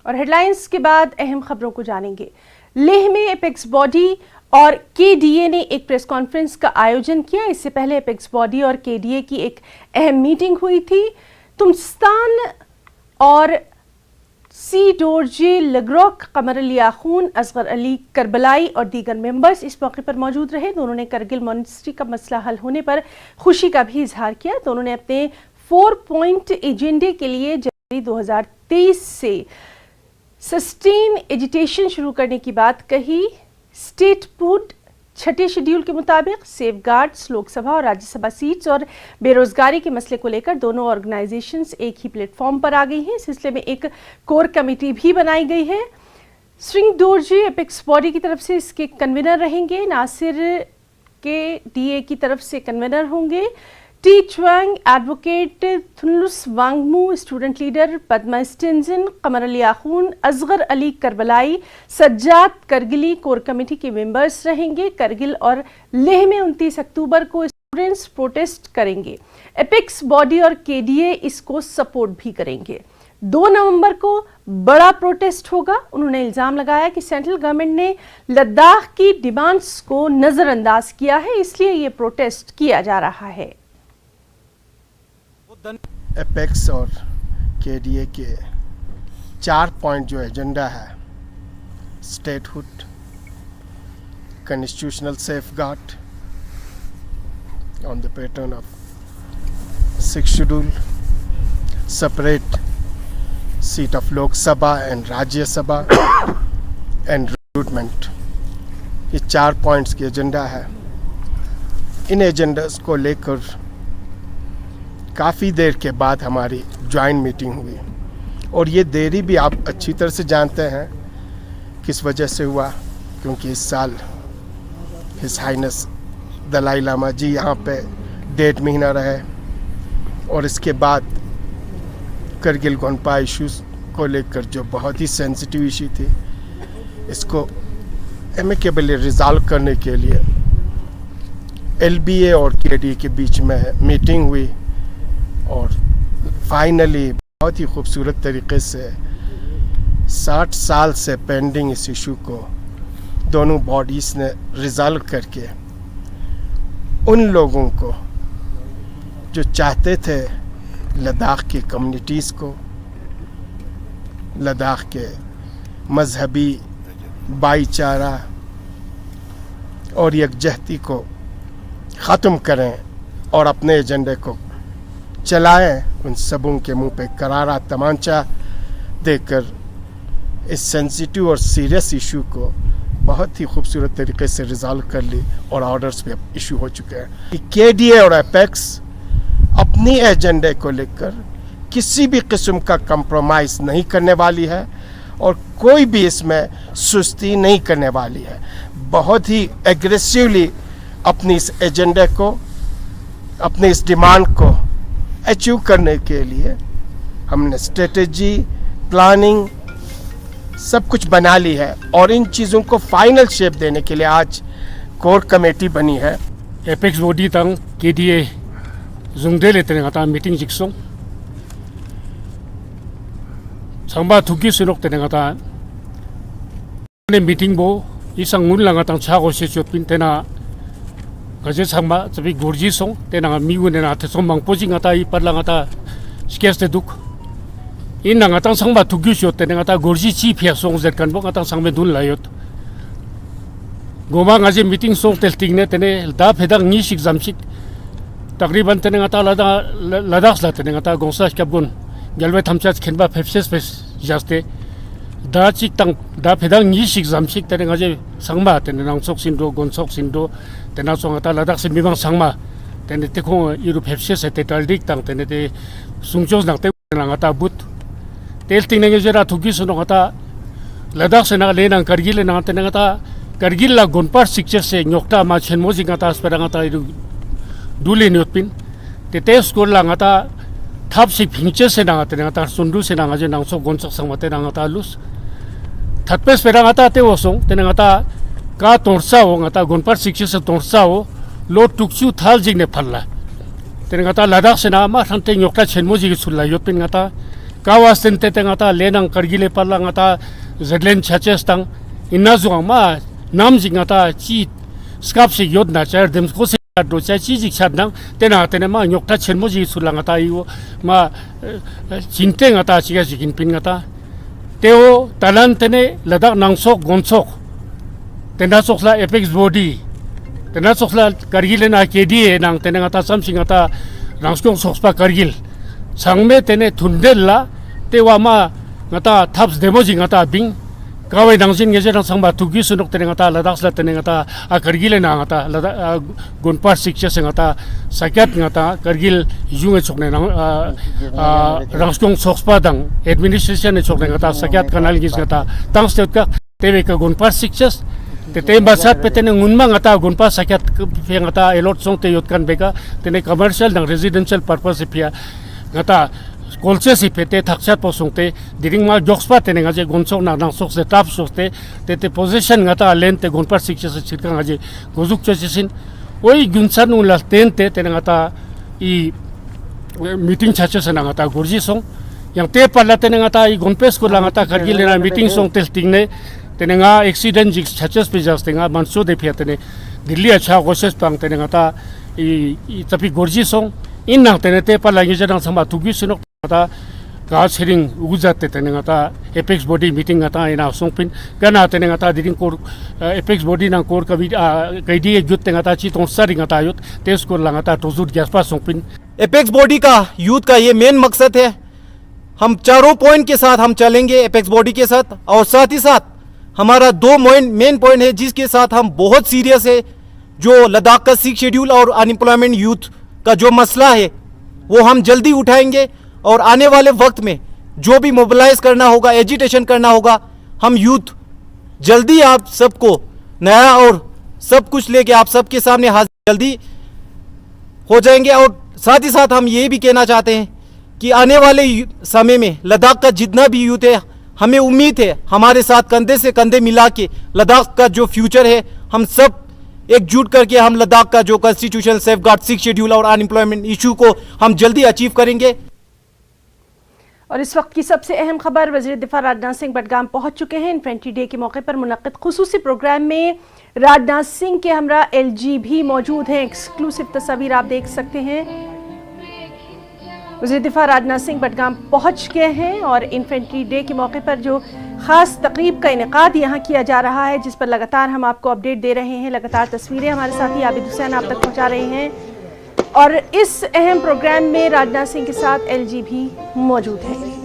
और हेडलाइंस के बाद अहम खबरों को जानेंगे। लेह में एपेक्स बॉडी और केडीए ने एक प्रेस कॉन्फ्रेंस का आयोजन किया। इससे पहले एपेक्स बॉडी और केडीए की एक अहम मीटिंग हुई थी। तुमस्तान और सी डोरजे लगरोक, कमर अली आखून, असगर अली करबलाई और दीगर मेंबर्स इस मौके पर मौजूद रहे। दोनों ने करगिल मॉनेस्ट्री का मसला हल होने पर खुशी का भी इजहार किया। दोनों ने अपने 4 पॉइंट एजेंडे के लिए जनवरी 2023 से सस्टेन एजुकेशन शुरू करने की बात कही। स्टेटहुड छठे शेड्यूल के मुताबिक सेफगार्ड्स, लोकसभा और राज्यसभा सीट्स और बेरोजगारी के मसले को लेकर दोनों ऑर्गेनाइजेशंस एक ही प्लेटफॉर्म पर आ गई हैं। इस सिलसिले में एक कोर कमेटी भी बनाई गई है। स्विंग डोरजे एपेक्स बॉडी की तरफ से इसके कन्वीनर रहेंगे। नासिर के डीए की तरफ से कन्वीनर होंगे। T Chwang advocate, Thunlus Wangmo student leader, Padma Stanzin, Qamar Ali Akhoon, Asgar Ali Karbalai, Sajjad Kargili core committee के मेंबर्स रहेंगे। करगिल और लेह में 29 अक्टूबर को स्टूडेंट्स प्रोटेस्ट करेंगे। एपेक्स बॉडी और केडीए इसको सपोर्ट भी करेंगे। 2 नवंबर को बड़ा प्रोटेस्ट होगा। उन्होंने इल्जाम लगाया कि सेंट्रल गवर्नमेंट ने लद्दाख की डिमांड्स को नजरअंदाज किया है, इसलिए ये प्रोटेस्ट किया जा रहा है। एपेक्स और केडीए के 4 पॉइंट जो एजेंडा है, statehood, constitutional safeguard on the pattern of 6th schedule, separate seat of Lok Sabha and Rajya Sabha and recruitment, ये 4 पॉइंट्स की एजेंडा है। इन एजेंडास को लेकर काफ़ी देर के बाद हमारी जॉइंट मीटिंग हुई और ये देरी भी आप अच्छी तरह से जानते हैं किस वजह से हुआ, क्योंकि इस साल हिज हाइनेस दलाई लामा जी यहाँ पे 1.5 महीना रहे और इसके बाद करगिल गोनपा इश्यूज़ को लेकर जो बहुत ही सेंसिटिव इशू थी, इसको एमिकेबली रिजॉल्व करने के लिए एलबीए और केडीए के बीच में मीटिंग हुई और फाइनली बहुत ही खूबसूरत तरीके से 60 साल से पेंडिंग इस इशू को दोनों बॉडीज़ ने रिजॉल्व करके उन लोगों को जो चाहते थे लद्दाख की कम्युनिटीज़ को, लद्दाख के मजहबी भाईचारा और यकजहती को ख़त्म करें और अपने एजेंडे को चलाएं, उन सबों के मुंह पे करारा तमांचा देकर इस सेंसिटिव और सीरियस इशू को बहुत ही खूबसूरत तरीके से रिजॉल्व कर ली और ऑर्डर्स भी अब इशू हो चुके हैं। केडीए और एपेक्स अपनी एजेंडे को लेकर किसी भी किस्म का कंप्रोमाइज़ नहीं करने वाली है और कोई भी इसमें सुस्ती नहीं करने वाली है। बहुत ही एग्रेसिवली अपनी इस एजेंडे को, अपनी इस डिमांड को अचीव करने के लिए हमने स्ट्रेटजी, प्लानिंग सब कुछ बना ली है और इन चीज़ों को फाइनल शेप देने के लिए आज कोर कमेटी बनी है। एपेक्स बॉडी तंग केडीए जुंगदे लेते हैं मीटिंग जिक्सों संबा थुकी सुनोक तेने ने मीटिंग बो इसंग मुन लंगा तंग छागो से चोपिन तेना गजे संबा जबी गुरजी सों तेना मिगुने ना थे सोमंग पोजिंग आता ई पर लंगा ता स्केस ते दुख इन लंगा तंग संबा थुकी शो तेने गता गुरजी ची फिया सों जेट कन बो गता संग में दुन लायोत गोमा गजे मीटिंग सों टेल्टिंग ने तेने दा फेदंग नी सिक जामसिक तकरीबन तेने गता लदाख ला तेने गता गोंसा स्कबगुन गलवे थमचा खेनबा फेफसेस फेस जास्ते दा चिक तंग दा फेदंग नी सिक जामसिक तेने गजे संगमा तेने नांगसोक सिंदो गोनसोक सिंदो तेना सोंगता लदाख से मिबांग संगमा तेने तेखो इरु फेफसेस ते तलदिक तंग तेने ते सुंगचोस नांगते नांगता बुत तेल्टिंग ने जरा थुकी सुनोगता लदाख से ना लेना करगिल ना तेने गता करगिल ला गोनपार सिक्चर से न्योक्ता मा छेनमोजी गता स्पेरांगता इरु दुले न्योतपिन ते तेस कोर लांगता थाप से फिंचे से नांगते नांगता सुंदु से नांगा जे नांगसो गोनसोक संगमते नांगता लुस थतपेस पेरांगता ते वसों ते नांगता का तोरसा हो गता गोनपार सिक्चर से तोरसा हो लो टुक्चू थाल जिंग ने फल्ला ते नांगता लदाख से ना मा थंते न्योक्ता छेनमोजी के सुल्ला योतपिन गता kawas tente ngata lenang kargile pala ngata zedlen chaches tang inna zuang ma nam jing ngata chi skap si yod na char dem ko se do cha chi jik chat nang tena ma nyokta chenmo ji sulang ngata yu ma chinte ngata chiga jikin pin ngata teo talan tene ladak nangsok gonsok tena sokla apex body tena sokla kargile na KDA nang tena ngata samsing ngata rangskong sokspa kargil sangme tene thundella tewa ma ngata thaps demoji ngata bing kawai dangsin ngeje dang sangba tugi sunok tene ngata ladak sla tene ngata kargile na ngata ladak gonpar sikcha se ngata sakyat ngata kargil junge chokne nang rangskong sokspa dang administration ne chokne ngata sakyat kanal gis ngata tang state ka tewe ka gonpar sikcha te basat pe tene ngunma ngata gonpa sakyat pe ngata elot song te yotkan beka tene commercial dang residential purpose pia ngata kolse si pete thaksat posong te diring ma jokspa tene ngaje gonsok na nang sok se tap sok te possession ngata len te gonpa sikcha se chirka ngaje gozuk chasin oi gunsan un las tente tene ngata i meeting chacha se ngata gorji song yang te pala tene ngata i gonpes ko la ngata kargil na meeting song testing ne tene nga accident jik chachas pe jas tenga manso de pia tene dilli acha goses pang tene ngata i tapi gorji song in nang tene te pala ngi jadang sama tugi sinok ngata ga sering uguzat tene ngata apex body meeting ngata ina songpin kana tene ngata diring kor apex body nang kor kabi kaidi jut tene ngata chi tong sari ngata yut tes kor la ngata tozut gaspa songpin apex body का youth का ये main मकसद है। हम चारों point के साथ हम चलेंगे एपेक्स बॉडी के साथ, और साथ ही साथ हमारा दो मेन पॉइंट है जिसके साथ हम बहुत सीरियस है। जो लद्दाख का 6 शेड्यूल और अनएम्प्लॉयमेंट यूथ का जो मसला है वो हम जल्दी उठाएंगे, और आने वाले वक्त में जो भी मोबिलाइज करना होगा, एजिटेशन करना होगा, हम यूथ जल्दी आप सबको नया और सब कुछ लेके आप सबके सामने हाजिर जल्दी हो जाएंगे। और साथ ही साथ हम ये भी कहना चाहते हैं कि आने वाले समय में लद्दाख का जितना भी यूथ है, हमें उम्मीद है हमारे साथ कंधे से कंधे मिला के लद्दाख का जो फ्यूचर है हम सब एकजुट करके हम लद्दाख का जो कॉन्स्टिट्यूशनल सेफगार्ड 6 शेड्यूल और अनएम्प्लॉयमेंट इशू को हम जल्दी अचीव करेंगे। और इस वक्त की सबसे अहम खबर, वज़ीर दिफा राजनाथ सिंह बडगाम पहुंच चुके हैं। इन्फेंट्री डे के मौके पर मुनक्किद खुसूसी प्रोग्राम में राजनाथ सिंह के हमरा LG भी मौजूद हैं। एक्सक्लूसिव तस्वीर आप देख सकते हैं। वज़ीर दिफा राजनाथ सिंह बडगाम पहुंच गए हैं और इन्फेंट्री डे के मौके पर जो ख़ास तकरीब का इनेकाद यहाँ किया जा रहा है, जिस पर लगातार हम आपको अपडेट दे रहे हैं। लगातार तस्वीरें हमारे साथी आबिद हुसैन आप तक पहुँचा रहे हैं। और इस अहम प्रोग्राम में राजनाथ सिंह के साथ LG भी मौजूद है।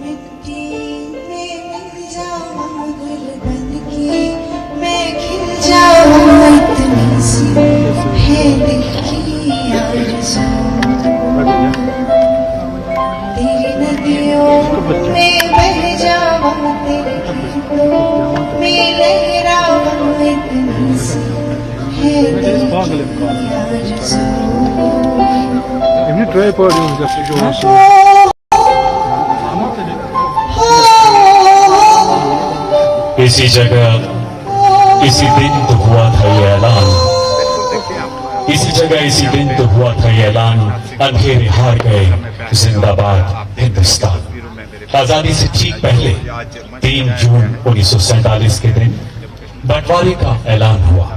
इसी जगह इसी दिन तो हुआ था ये ऐलान, इसी जगह इसी दिन तो हुआ था ये ऐलान, अंधेरे हार गए जिंदाबाद हिंदुस्तान। आजादी से ठीक पहले 3 जून 1947 के दिन बंटवारे का ऐलान हुआ।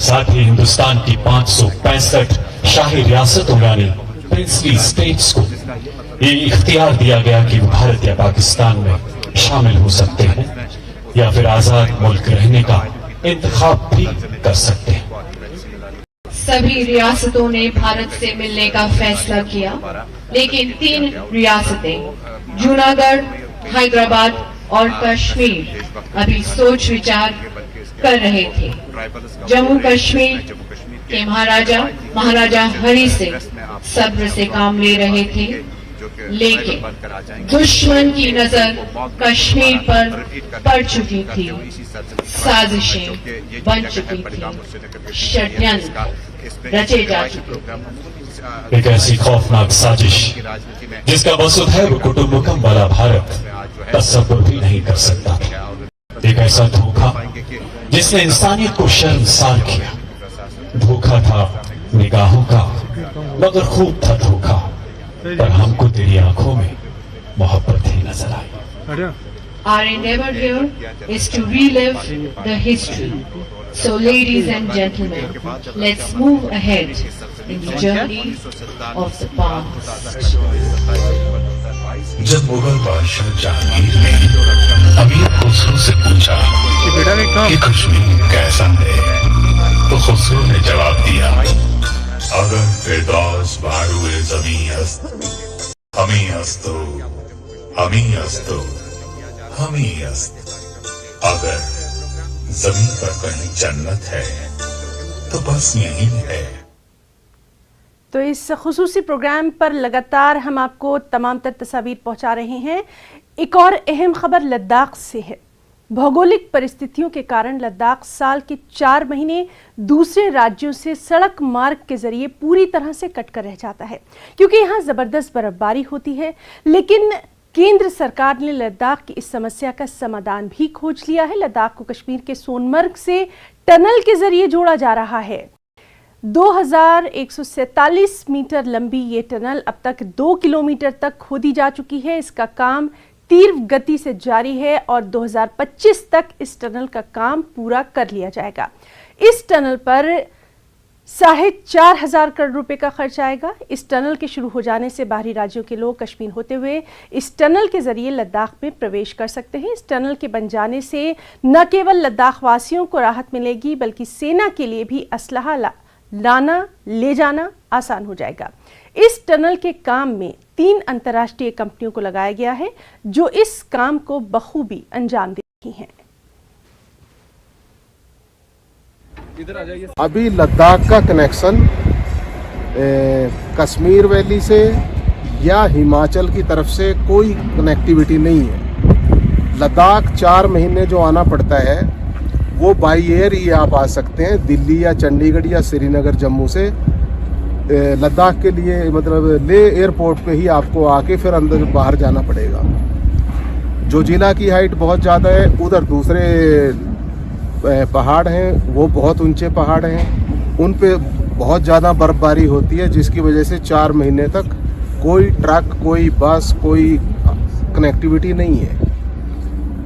साथ ही हिंदुस्तान की 565 शाही रियासतों यानी प्रिंसली स्टेट्स को ये इख्तियार दिया गया कि वो भारत या पाकिस्तान में शामिल हो सकते हैं या फिर आजाद मुल्क रहने का इंतखाब भी कर सकते हैं। सभी रियासतों ने भारत से मिलने का फैसला किया, लेकिन 3 रियासतें जूनागढ़, हैदराबाद और कश्मीर अभी सोच विचार कर रहे थे। जम्मू कश्मीर के महाराजा हरि सिंह सब्र से काम ले रहे थे, लेकिन दुश्मन की नजर कश्मीर पर पड़ चुकी थी, साजिशें बन चुकी थी, षड्यंत्र रचे जा चुके थे। एक ऐसी खौफनाक साजिश जिसका वसुधैव कुटुंबकम वाला भारत तस्वुर भी नहीं कर सकता था। एक ऐसा धोखा जिसने इंसानियत को शर्मसार किया। धोखा था निगाहों का, मगर खूब था धोखा, पर हमको तेरी आंखों में मोहब्बत ही नजर आई। Our endeavor here is to relive the history. So, ladies and gentlemen, let's move ahead in the journey of the past. जब मुगल बादशाह जहांगीर ने अमीर खुसरो से पूछा कि कश्मीर कैसा है, तो खुसरो ने जवाब दिया, अगर फिरदौस बारूए ज़मीं अस्त, हमी अस्तो, हमी अस्तो, हमी अस्त। अगर जमीन पर कहीं जन्नत है तो बस यही है। तो इस खुसूसी प्रोग्राम पर लगातार हम आपको तमाम तर तस्वीर पहुंचा रहे हैं। एक और अहम खबर लद्दाख से है। भौगोलिक परिस्थितियों के कारण लद्दाख साल के 4 महीने दूसरे राज्यों से सड़क मार्ग के जरिए पूरी तरह से कटकर रह जाता है, क्योंकि यहाँ जबरदस्त बर्फबारी होती है। लेकिन केंद्र सरकार ने लद्दाख की इस समस्या का समाधान भी खोज लिया है। लद्दाख को कश्मीर के सोनमर्ग से टनल के जरिए जोड़ा जा रहा है। 2147 मीटर लंबी ये टनल अब तक 2 किलोमीटर तक खोदी जा चुकी है। इसका काम तीव्र गति से जारी है और 2025 तक इस टनल का काम पूरा कर लिया जाएगा। इस टनल पर 4,500 करोड़ रुपए का खर्च आएगा। इस टनल के शुरू हो जाने से बाहरी राज्यों के लोग कश्मीर होते हुए इस टनल के जरिए लद्दाख में प्रवेश कर सकते हैं। इस टनल के बन जाने से न केवल लद्दाख वासियों को राहत मिलेगी, बल्कि सेना के लिए भी असलहा लाना ले जाना आसान हो जाएगा। इस टनल के काम में 3 अंतर्राष्ट्रीय कंपनियों को लगाया गया है, जो इस काम को बखूबी अंजाम दे रही हैं। अभी लद्दाख का कनेक्शन कश्मीर वैली से या हिमाचल की तरफ से कोई कनेक्टिविटी नहीं है। लद्दाख 4 महीने जो आना पड़ता है वो बाई एयर ही आप आ सकते हैं। दिल्ली या चंडीगढ़ या श्रीनगर जम्मू से लद्दाख के लिए मतलब ले एयरपोर्ट पे ही आपको आके फिर अंदर बाहर जाना पड़ेगा। जो जिला की हाइट बहुत ज़्यादा है, उधर दूसरे पहाड़ हैं, वो बहुत ऊंचे पहाड़ हैं, उन पे बहुत ज़्यादा बर्फबारी होती है, जिसकी वजह से 4 महीने तक कोई ट्रक, कोई बस, कोई कनेक्टिविटी नहीं है।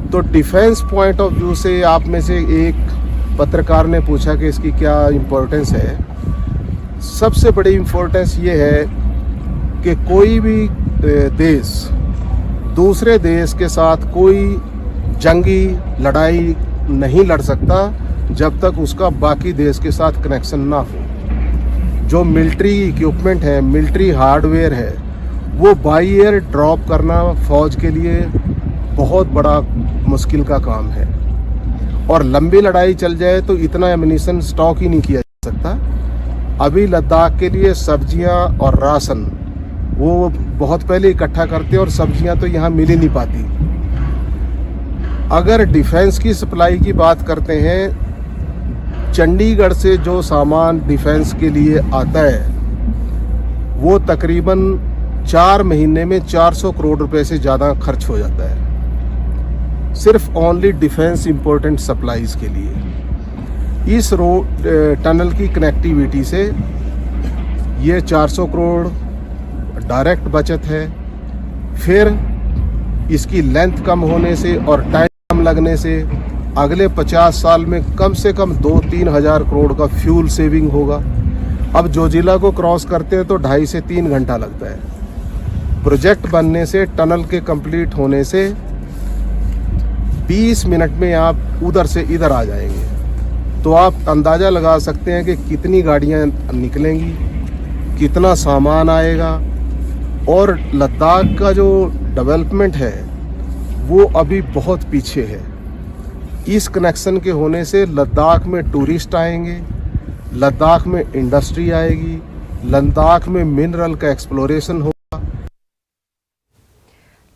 तो डिफेंस पॉइंट ऑफ व्यू से आप में से एक पत्रकार ने पूछा कि इसकी क्या इम्पोर्टेंस है। सबसे बड़ी इम्पोर्टेंस ये है कि कोई भी देश दूसरे देश के साथ कोई जंगी लड़ाई नहीं लड़ सकता जब तक उसका बाकी देश के साथ कनेक्शन ना हो। जो मिलिट्री इक्विपमेंट है, मिलिट्री हार्डवेयर है, वो बाई एयर ड्रॉप करना फौज के लिए बहुत बड़ा मुश्किल का काम है। और लंबी लड़ाई चल जाए तो इतना एमिनिशन स्टॉक ही नहीं किया जा सकता। अभी लद्दाख के लिए सब्जियां और राशन वो बहुत पहले इकट्ठा करते हैं और सब्जियां तो यहाँ मिल ही नहीं पाती। अगर डिफेंस की सप्लाई की बात करते हैं, चंडीगढ़ से जो सामान डिफेंस के लिए आता है वो तकरीबन 4 महीने में 400 करोड़ रुपए से ज़्यादा खर्च हो जाता है, सिर्फ ओनली डिफेंस इंपॉर्टेंट सप्लाईज के लिए। इस रोड टनल की कनेक्टिविटी से ये 400 करोड़ डायरेक्ट बचत है। फिर इसकी लेंथ कम होने से और टाइम कम लगने से अगले 50 साल में कम से कम 2-3 हज़ार करोड़ का फ्यूल सेविंग होगा। अब जो जिला को क्रॉस करते हैं तो 2.5 से 3 घंटा लगता है। प्रोजेक्ट बनने से, टनल के कंप्लीट होने से 20 मिनट में आप उधर से इधर आ जाएंगे। तो आप अंदाज़ा लगा सकते हैं कि कितनी गाड़ियां निकलेंगी, कितना सामान आएगा। और लद्दाख का जो डेवलपमेंट है वो अभी बहुत पीछे है। इस कनेक्शन के होने से लद्दाख में टूरिस्ट आएंगे, लद्दाख में इंडस्ट्री आएगी, लद्दाख में मिनरल का एक्सप्लोरेशन होगा।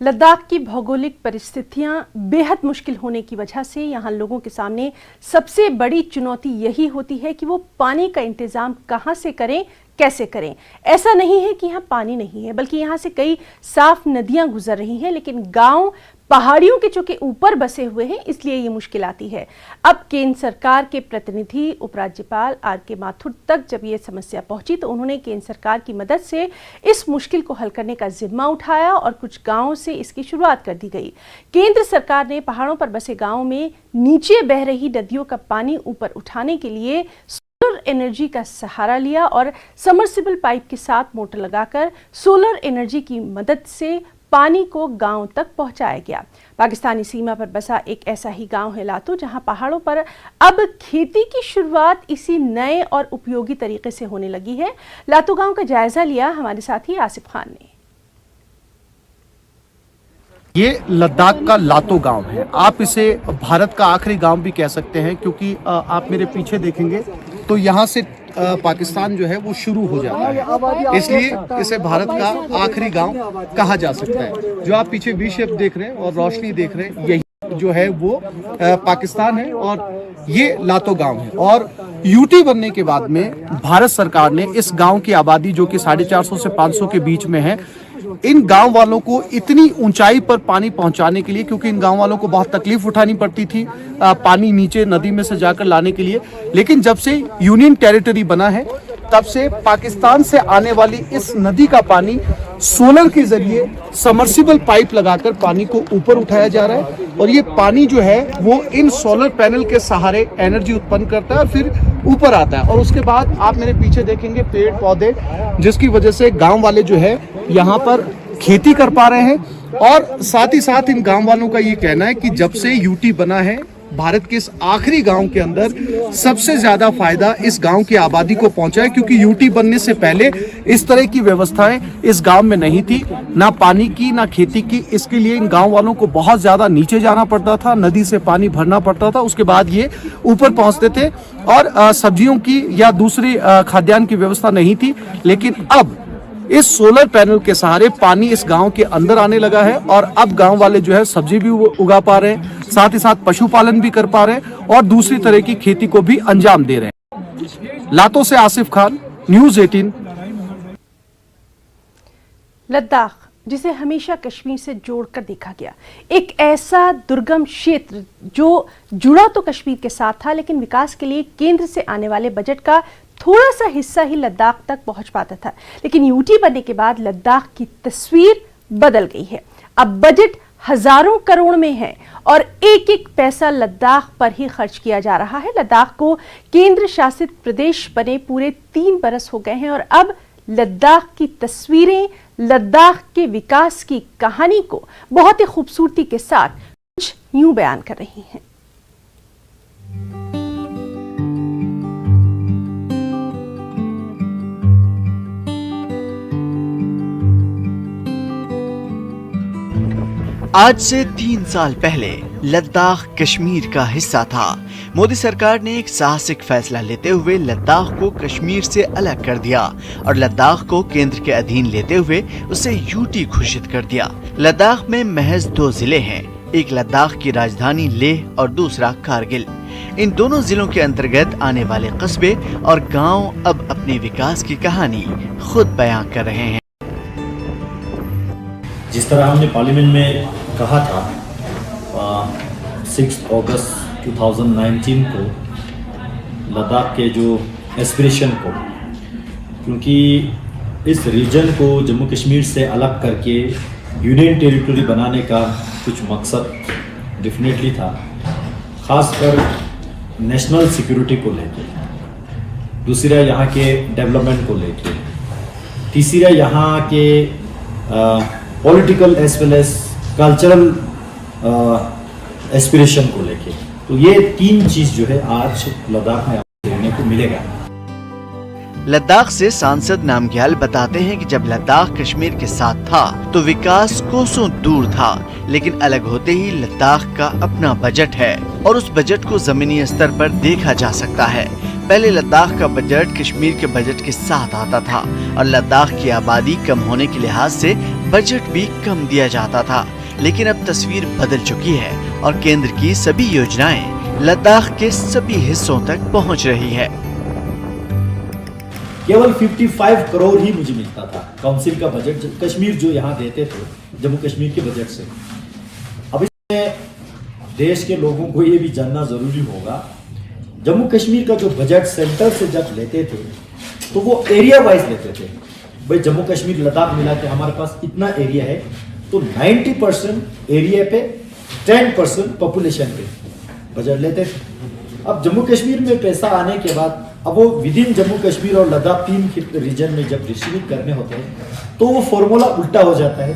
लद्दाख की भौगोलिक परिस्थितियां बेहद मुश्किल होने की वजह से यहाँ लोगों के सामने सबसे बड़ी चुनौती यही होती है कि वो पानी का इंतज़ाम कहाँ से करें, कैसे करें। ऐसा नहीं है कि यहाँ पानी नहीं है, बल्कि यहाँ से कई साफ नदियाँ गुजर रही हैं, लेकिन गांव पहाड़ियों के चूंकि ऊपर बसे हुए हैं इसलिए ये मुश्किल आती है। अब केंद्र सरकार के प्रतिनिधि उपराज्यपाल आर.के. माथुर तक जब ये समस्या पहुंची तो उन्होंने केंद्र सरकार की मदद से इस मुश्किल को हल करने का जिम्मा उठाया और कुछ गांवों से इसकी शुरुआत कर दी गई। केंद्र सरकार ने पहाड़ों पर बसे गांवों में नीचे बह रही नदियों का पानी ऊपर उठाने के लिए सोलर एनर्जी का सहारा लिया और समर्सिबल पाइप के साथ मोटर लगाकर सोलर एनर्जी की मदद से पानी को गांव तक पहुंचाया गया। पाकिस्तानी सीमा पर बसा एक ऐसा ही गांव है लातू, जहां पहाड़ों पर अब खेती की शुरुआत इसी नए और उपयोगी तरीके से होने लगी है। लातू गांव का जायजा लिया हमारे साथी आसिफ खान ने। ये लद्दाख का लातो गांव है। आप इसे भारत का आखिरी गांव भी कह सकते हैं, क्योंकि आप मेरे पीछे देखेंगे तो यहाँ से पाकिस्तान जो है वो शुरू हो जाता है, इसलिए इसे भारत का आखिरी गांव कहा जा सकता है। जो आप पीछे वी शेप देख रहे हैं और रोशनी देख रहे हैं, यही जो है वो पाकिस्तान है और ये लातो गांव है। और यूटी बनने के बाद में भारत सरकार ने इस गांव की आबादी जो कि 450 से 500 के बीच में है, इन गांव वालों को इतनी ऊंचाई पर पानी पहुंचाने के लिए, क्योंकि इन गांव वालों को बहुत तकलीफ उठानी पड़ती थी पानी नीचे नदी में से जाकर लाने के लिए, लेकिन जब से यूनियन टेरिटरी बना है तब से पाकिस्तान से आने वाली इस नदी का पानी सोलर के जरिए समर्सिबल पाइप लगाकर पानी को ऊपर उठाया जा रहा है और ये पानी जो है वो इन सोलर पैनल के सहारे एनर्जी उत्पन्न करता है और फिर ऊपर आता है। और उसके बाद आप मेरे पीछे देखेंगे पेड़ पौधे, जिसकी वजह से गांव वाले जो है यहाँ पर खेती कर पा रहे हैं। और साथ ही साथ इन गांव वालों का ये कहना है कि जब से यूटी बना है, भारत के इस आखिरी गांव के अंदर सबसे ज्यादा फायदा इस गांव की आबादी को पहुंचा है, क्योंकि यूटी बनने से पहले इस तरह की व्यवस्थाएं इस गांव में नहीं थी, ना पानी की ना खेती की। इसके लिए इन गांव वालों को बहुत ज्यादा नीचे जाना पड़ता था, नदी से पानी भरना पड़ता था, उसके बाद ये ऊपर पहुंचते थे और सब्जियों की या दूसरी खाद्यान्न की व्यवस्था नहीं थी। लेकिन अब इस सोलर पैनल के सहारे पानी इस गांव के अंदर आने लगा है और अब गांव वाले जो है सब्जी भी उगा पा रहे हैं, साथ ही साथ पशुपालन भी कर पा रहे हैं और दूसरी तरह की खेती को भी अंजाम दे रहे हैं। लातो से आसिफ खान, न्यूज़ 18। लद्दाख, जिसे हमेशा कश्मीर से जोड़कर देखा गया, एक ऐसा दुर्गम क्षेत्र जो जुड़ा तो कश्मीर के साथ था, लेकिन विकास के लिए केंद्र से आने वाले बजट का थोड़ा सा हिस्सा ही लद्दाख तक पहुंच पाता था। लेकिन यूटी बनने के बाद लद्दाख की तस्वीर बदल गई है। अब बजट हजारों करोड़ में है और एक एक पैसा लद्दाख पर ही खर्च किया जा रहा है। लद्दाख को केंद्र शासित प्रदेश बने पूरे 3 बरस हो गए हैं और अब लद्दाख की तस्वीरें लद्दाख के विकास की कहानी को बहुत ही खूबसूरती के साथ कुछ यूं बयान कर रही हैं। आज से 3 साल पहले लद्दाख कश्मीर का हिस्सा था। मोदी सरकार ने एक साहसिक फैसला लेते हुए लद्दाख को कश्मीर से अलग कर दिया और लद्दाख को केंद्र के अधीन लेते हुए उसे यूटी घोषित कर दिया। लद्दाख में महज 2 जिले हैं, एक लद्दाख की राजधानी लेह और दूसरा कारगिल। इन दोनों जिलों के अंतर्गत आने वाले कस्बे और गांव अब अपने विकास की कहानी खुद बयां कर रहे हैं। जिस तरह हमने पार्लियामेंट में कहा था 6 अगस्त 2019 को लद्दाख के जो एस्पिरेशन को, क्योंकि इस रीजन को जम्मू कश्मीर से अलग करके यूनियन टेरिटरी बनाने का कुछ मकसद डेफिनेटली था, खासकर नेशनल सिक्योरिटी को लेके, दूसरा यहाँ के डेवलपमेंट को लेके, तीसरा यहाँ के political as well as cultural aspiration को लेके। तो ये 3 चीज जो है आज लद्दाख में देखने को मिलेगा। लद्दाख से सांसद नामग्याल बताते हैं कि जब लद्दाख कश्मीर के साथ था तो विकास कोसों दूर था, लेकिन अलग होते ही लद्दाख का अपना बजट है और उस बजट को जमीनी स्तर पर देखा जा सकता है। पहले लद्दाख का बजट कश्मीर के बजट के साथ आता था और लद्दाख की आबादी कम होने के लिहाज से बजट भी कम दिया जाता था, लेकिन अब तस्वीर बदल चुकी है और केंद्र की सभी योजनाएं लद्दाख के सभी हिस्सों तक पहुंच रही है। केवल 55 करोड़ ही मुझे मिलता था काउंसिल का बजट, कश्मीर जो यहाँ देते थे जम्मू कश्मीर के बजट से। अब देश के लोगों को ये भी जानना ज़रूरी होगा, जम्मू कश्मीर का जो बजट सेंटर से जब लेते थे तो वो एरिया वाइज लेते थे। भाई जम्मू कश्मीर लद्दाख मिला के हमारे पास इतना एरिया है, तो 90% एरिया पे 10% पॉपुलेशन पे बजट लेते थे। अब जम्मू कश्मीर में पैसा आने के बाद अब वो विद इन जम्मू कश्मीर और लद्दाख 3 रीजन में जब डिस्ट्रीब्यूट करने होते हैं तो वो फॉर्मूला उल्टा हो जाता है।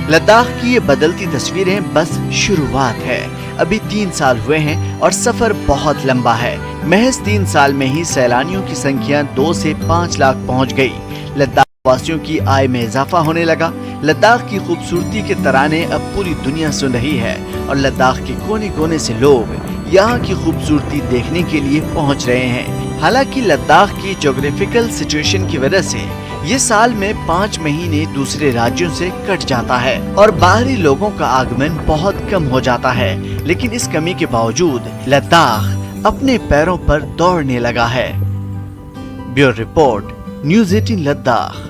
लद्दाख की ये बदलती तस्वीरें बस शुरुआत है। अभी 3 साल हुए हैं और सफर बहुत लंबा है। महज 3 साल में ही सैलानियों की संख्या 2 से 5 लाख पहुंच गई। लद्दाख वासियों की आय में इजाफा होने लगा। लद्दाख की खूबसूरती के तराने अब पूरी दुनिया सुन रही है और लद्दाख के कोने कोने से लोग यहाँ की खूबसूरती देखने के लिए पहुँच रहे हैं। हालांकि लद्दाख की ज्योग्राफिकल सिचुएशन की वजह से ये साल में 5 महीने दूसरे राज्यों से कट जाता है और बाहरी लोगों का आगमन बहुत कम हो जाता है। लेकिन इस कमी के बावजूद लद्दाख अपने पैरों पर दौड़ने लगा है। Bureau report, news 18 Ladakh.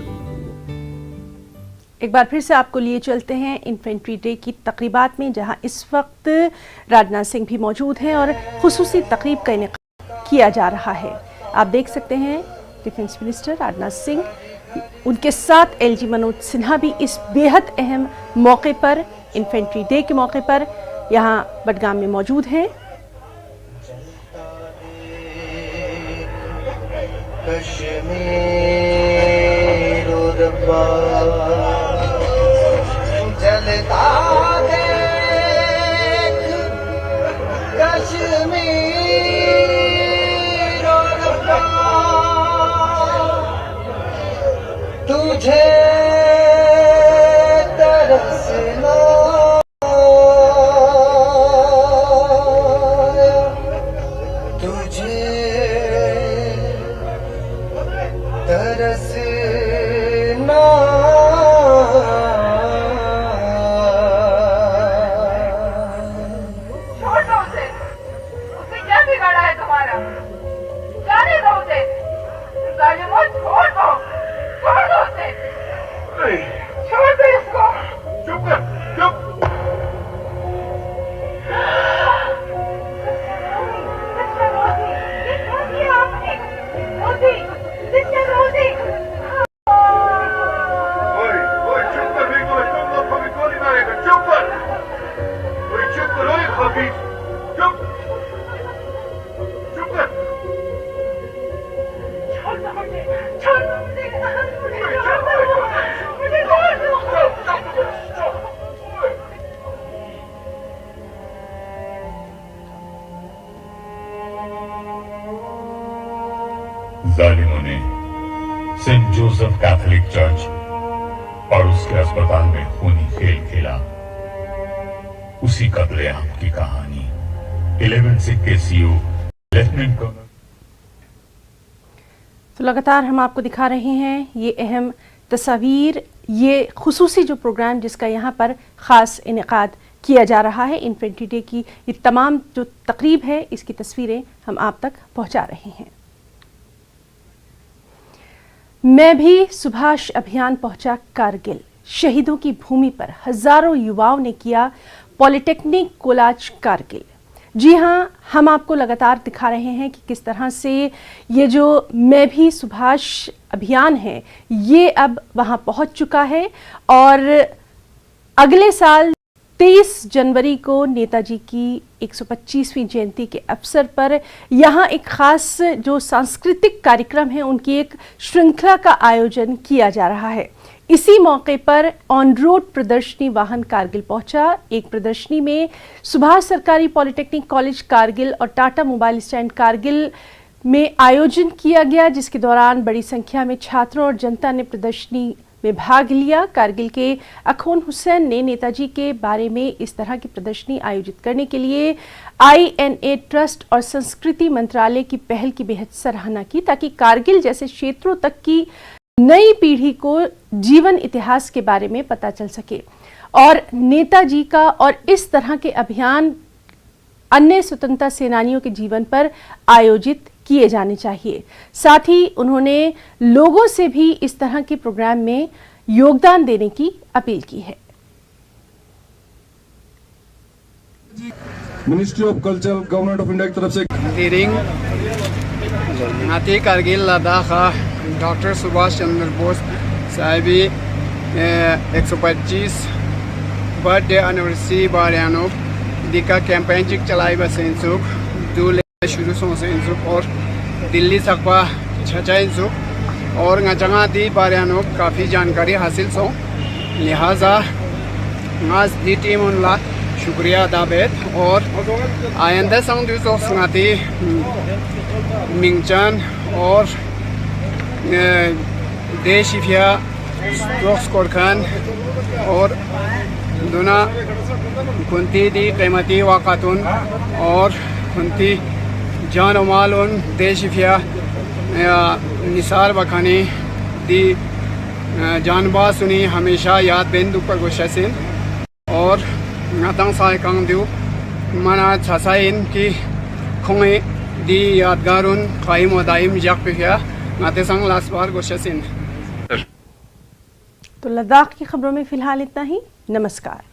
एक बार फिर से आपको लिए चलते हैं इन्फेंट्री डे की तकरीबात में, जहां इस वक्त राजनाथ सिंह भी मौजूद हैं और खुसूसी तकरीब का इनेकाद किया जा रहा है। आप देख सकते हैं डिफेंस मिनिस्टर राजनाथ सिंह, उनके साथ एलजी मनोज सिन्हा भी इस बेहद अहम मौके पर, इन्फेंट्री डे के मौके पर यहाँ बडगाम में मौजूद हैं। तुझे तरसना तुझे तरसना छोड़ो उसे, उसने क्या बिगाड़ा है तुम्हारा? जाने दो उसे, जालिमों छोड़ दो, छोड़ दो उसे, छोड़ दो इसको। चुप कर, चुप। जालिमों ने सेंट जोसेफ कैथोलिक चर्च और उसके अस्पताल में खूनी खेल खेला। उसी कत्लेआम की कहानी 11 सिख के सीओ लेफ्टिनेंट कर्नल। तो लगातार हम आपको दिखा रहे हैं ये अहम तस्वीर, ये खुसूसी जो प्रोग्राम जिसका यहाँ पर ख़ास इनेकाद किया जा रहा है, इन्फेंट्री डे की ये तमाम जो तकरीब है इसकी तस्वीरें हम आप तक पहुँचा रहे हैं। मैं भी सुभाष अभियान पहुंचा कारगिल, शहीदों की भूमि पर हजारों युवाओं ने किया पॉलिटेक्निक कोलाज कारगिल। जी हाँ, हम आपको लगातार दिखा रहे हैं कि किस तरह से ये जो मैं भी सुभाष अभियान है ये अब वहां पहुंच चुका है और अगले साल 23 जनवरी को नेताजी की 125वीं जयंती के अवसर पर यहाँ एक खास जो सांस्कृतिक कार्यक्रम है उनकी एक श्रृंखला का आयोजन किया जा रहा है। इसी मौके पर ऑन रोड प्रदर्शनी वाहन कारगिल पहुंचा। एक प्रदर्शनी में सुभाष सरकारी पॉलिटेक्निक कॉलेज कारगिल और टाटा मोबाइल स्टैंड कारगिल में आयोजन किया गया, जिसके दौरान बड़ी संख्या में छात्रों और जनता ने प्रदर्शनी में भाग लिया। कारगिल के अखोन हुसैन ने नेताजी के बारे में इस तरह की प्रदर्शनी आयोजित करने के लिए INA ट्रस्ट और संस्कृति मंत्रालय की पहल की बेहद सराहना की, ताकि कारगिल जैसे क्षेत्रों तक की नई पीढ़ी को जीवन इतिहास के बारे में पता चल सके और नेताजी का और इस तरह के अभियान अन्य स्वतंत्रता सेनानियों के जीवन पर आयोजित किए जाने चाहिए। साथ ही उन्होंने लोगों से भी इस तरह के प्रोग्राम में योगदान देने की अपील की है। Ministry of culture government of India की तरफ से दिरिंग नाती Kargil Ladakh doctor Subhash Chandra Bose Sahibi 125 birthday anniversary बारियानो दिका कैंपेन चिक चलाई बसेंसुक दूले शुरू सोसेंसुक और दिल्ली सकवा छचाइंसुक और ngachanga दी बारियानो काफ़ी जानकारी हासिल सो लिहाजा आज दी टीम उनला शुक्रिया अदाबेत और आइंदा संग दूसरों संगति मिंगचन और देशिफिया स्ट्रोक्स कोरखान और दोना कुंती दी कीमती वाक़ातुन और कुंती जान मालून देशिफिया निसार बखानी दी जानबा सुनी हमेशा याद बेंदु पर गुशसिन और नातंग साय कंग दु मना छसाइन की खोंगे दी यादगारुन कायम वदाइम जक पिया नाते संग लास्ट बार गुशसिन। तो लद्दाख की खबरों में फिलहाल इतना ही। नमस्कार।